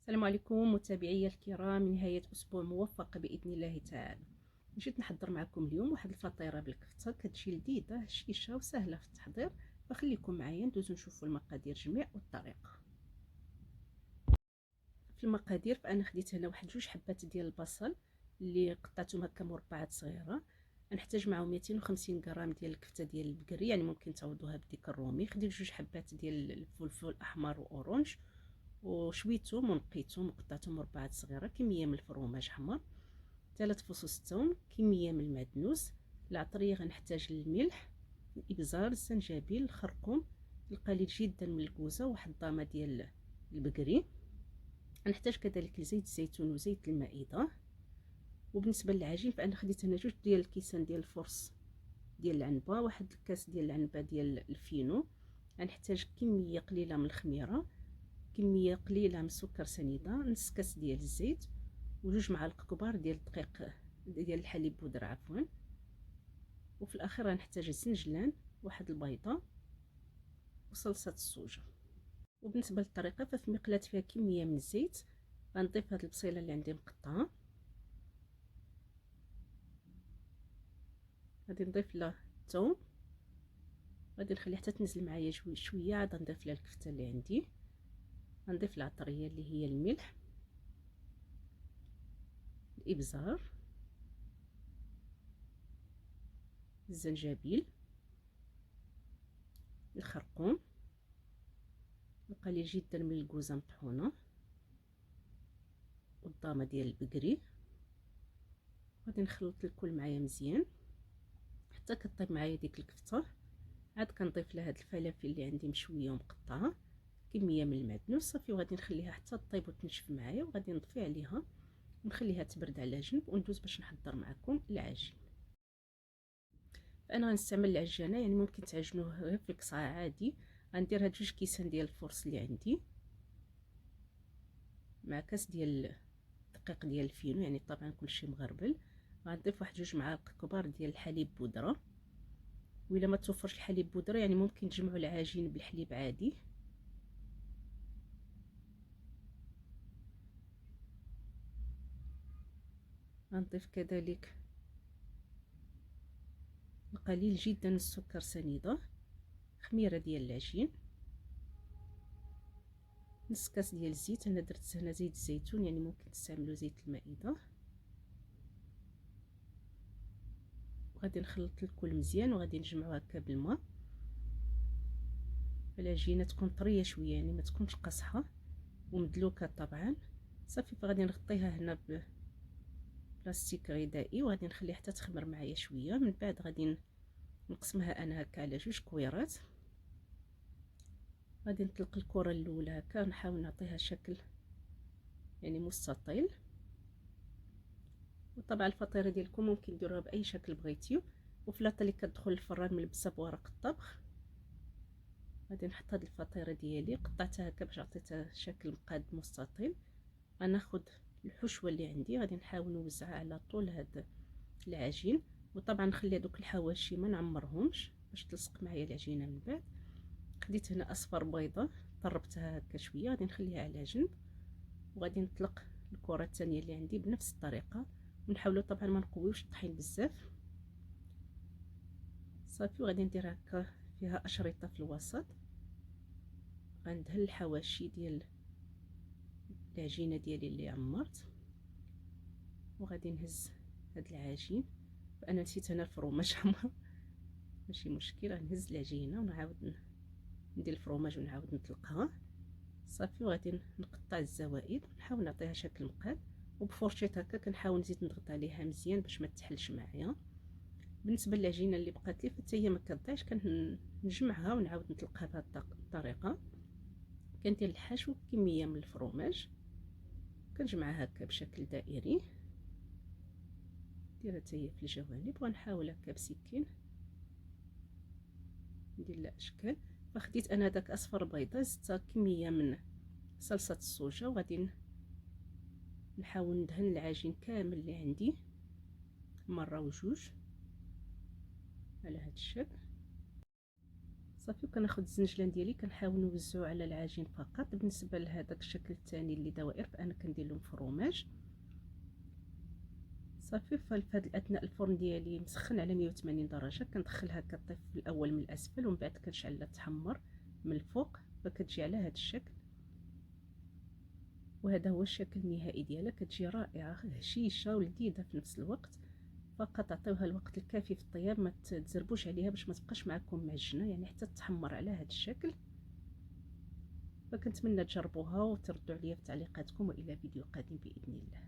السلام عليكم متابعي الكرام، نهاية أسبوع موفق بإذن الله تعالى. جيت نحضر معكم اليوم واحد الفطيرة بالكفتة، كتجي لذيذة هشيشة وسهلة في التحضير، فخليكم معايا ندوزو نشوفوا المقادير جميع والطريقة. في المقادير فأنا خديت هنا واحد 2 حبات ديال البصل اللي قطعتهم هكا مربعات صغيرة. نحتاج معهم 250 غرام ديال الكفتة ديال البقري، يعني ممكن تعوضوها بديك الرومي. خديت 2 حبات ديال الفلفل الأحمر وأورانج وشويتهم ونقيتهم وقطعتهم مربعات صغيره. كميه من الفرماج حمر، 3 فصوص الثوم، كميه من المعدنوس. العطريه غنحتاج الملح، الابزار، الزنجبيل، الخرقوم، القليل جدا من الكوزه، واحد الضامه ديال البقري. غنحتاج كذلك زيت الزيتون وزيت المائده. وبالنسبه للعجين فانا خديت هنا 2 ديال الكيسان ديال الفرص ديال العنبه، واحد الكاس ديال العنبه ديال الفينو. غنحتاج كميه قليله من الخميره، كميه قليله من السكر سنيده، نص كاس ديال الزيت، و2 معالق كبار ديال الدقيق ديال الحليب بودره عفوا. وفي الاخير غنحتاج الزنجلان، واحد البيضه، وصلصه الصوجه. وبالنسبه للطريقه ففي مقلاة فيها كميه من الزيت غنضيف هاد البصيله اللي عندي مقطعه، غادي نضيف لها الثوم، غادي نخليها حتى تنزل معايا شويه، عاد نضيف لها الكفته اللي عندي، غنضيف العطريه اللي هي الملح، الابزار، الزنجبيل، الخرقوم، القليل جدا من الكوزه مطحونه، والضامه ديال البقري. غادي نخلط الكل معايا مزيان حتى كطيب معايا ديك الكفته. عاد كنضيف لها هاد الفلافل اللي عندي مشويه ومقطعه، كميه من المعدنوس صافي، وغادي نخليها حتى طيب وتنشف معايا، وغادي نطفي عليها ونخليها تبرد على جنب، وندوز باش نحضر معكم العجين. فانا غنستعمل العجانه، يعني ممكن تعجنوه غير في القصعه عادي. غندير هاد 2 كيسان ديال الفرص اللي عندي مع كاس ديال الدقيق ديال الفينو، يعني طبعا كلشي مغربل. غنضيف واحد 2 معالق كبار ديال الحليب بودره، وإلا ما توفرش الحليب بودره يعني ممكن تجمعوا العجين بالحليب عادي. غنضيف كذلك القليل جدا من السكر سنيده، خميره ديال العجين، نص كاس ديال الزيت، انا درت هنا زيت الزيتون، يعني ممكن تستعملوا زيت المائده. وغادي نخلط الكل مزيان، وغادي نجمعو هكا بالماء. العجينه تكون طريه شويه، يعني ما تكونش قاصحه ومدلوكه طبعا. صافي فغادي نغطيها هنا بلاستيك غذائي، وغادي نخليها حتى تخمر معايا شويه. من بعد غادي نقسمها انا هكا على 2 كويرات. غادي نطلق الكره الاولى هكا، نحاول نعطيها شكل يعني مستطيل. وطبعا الفطيره ديالكم ممكن ديروها باي شكل بغيتيو. وفي لاطه اللي كتدخل الفران ملبسه بورق الطبخ، غادي نحط هاد الفطيره ديالي قطعتها هكا باش عطيتها شكل مقاد مستطيل. غناخد الحشوه اللي عندي، غادي نحاول نوزعها على طول هاد العجين. وطبعا نخلي هذوك الحواشي ما نعمرهمش باش تلصق معايا العجينه. من بعد خديت هنا اصفر بيضه، طربتها هكا شويه، غادي نخليها على جنب. وغادي نطلق الكره الثانيه اللي عندي بنفس الطريقه، ونحاولوا طبعا ما نقويوش الطحين بزاف صافي. وغادي ندير هكا فيها اشرطه في الوسط، غندهن الحواشي ديال العجينه ديالي اللي عمرت. وغادي نهز هاد العجين، فانا نسيت هنا الفرماج حمر ماشي مشكل، غنهز العجينه ونعاود ندير الفرماج ونعاود نطلقها صافي. وغادي نقطع الزوائد ونحاول نعطيها شكل مقاد، وبفرشيط هكا كنحاول نزيد نضغط عليها مزيان باش ما تحلش معايا. بالنسبه للعجينه اللي بقات لي حتى هي ما كتضيعش، كنجمعها ونعاود نطلقها بهذه الطريقه. كندير الحشو كميه من الفرماج، كنجمعها هكا بشكل دائري، نديرها حتى هي في الجوانب، وغنحاول هكا بسكين ندير لها اشكال. فخديت انا داك اصفر بيضه، زدت كميه من صلصه الصوجه، وغادي نحاول ندهن العجين كامل اللي عندي مره وجوج على هذا الشكل صافي. وكناخذ الزنجلان ديالي كنحاول نوزعو على العجين فقط. بالنسبه لهذاك الشكل الثاني اللي دوائر فانا كندير لهم فروماج صافي. ففي هذا الاثناء الفرن ديالي مسخن على 180 درجه، كندخلها كطيب في الاول من الاسفل ومن بعد كنشعلها تحمر من الفوق، فكتجي على هذا الشكل. وهذا هو الشكل النهائي ديالها، كتجي رائعه هشيشه ولذيذه في نفس الوقت. فقط عطيوها الوقت الكافي في الطياب، ما تزربوش عليها باش ما تبقاش معكم معجنه، يعني حتى تحمر على هذا الشكل. فكنتمنى تجربوها وتردوا عليا في تعليقاتكم، والى فيديو قادم باذن الله.